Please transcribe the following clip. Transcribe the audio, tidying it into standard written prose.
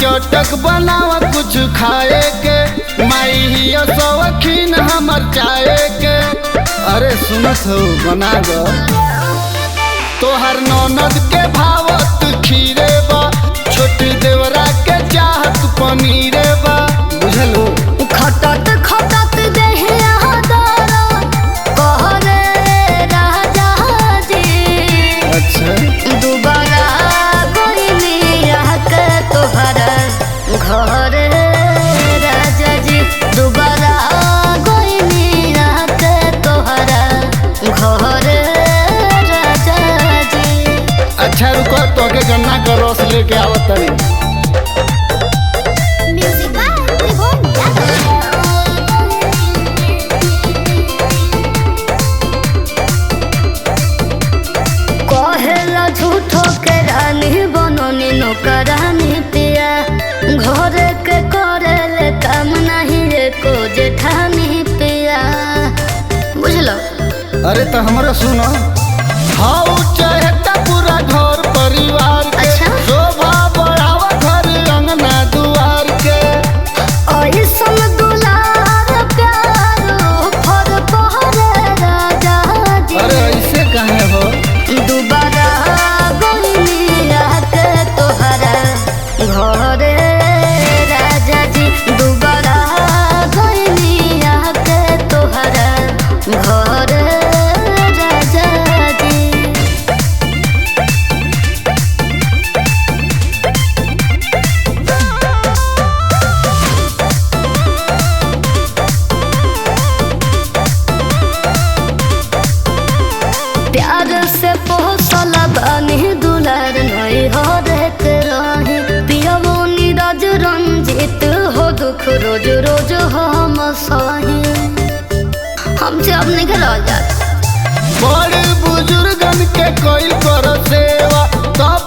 चटक बनावा कुछ खाए के, माई हिया शौकीन हमर चाहे के। अरे सुनत हो बना दो, तोहर ननद के भावत खीरे बा, छोटी देवरा के चाहत पनीरे बा, बुझलो। खटत खटत देहिया दारा कहरे राजा जी। अच्छा दुबारा गोइनी आके तोहरा घरे राजा जी। दुबारा गोइनी आके तोहरा घरे राजा जी। अच्छा रुको, तो के गन्ना का रस लेके आवत तनी। झूठो के रानी बननी नौकरानी पिया, घर के करे ले काम नहीं रे को जेठानी पिया, बुझलो। अरे तो हमारा सुनो, हाउ चाहता पूरा घर परिवार के, अच्छा? शोभा बढ़ावा घर अंगना दुआर के। ऐसन दुलार प्यार फर पहरे राजा जी। अरे ऐसे कहे हो, दुबारा गोइनी आके तोहरा घरे राजा जी। दुबारा गोइनी आके तोहरा घरे राजा जी। प्यार से पोसल बानी दुलार नहीं हो देख रही, पियवो नीरज रंजित हो दुख रोज रोज हम सही। हमसे अब नहीं रह जात। बड़े बुजुर्गन के कोई करो सेवा, तब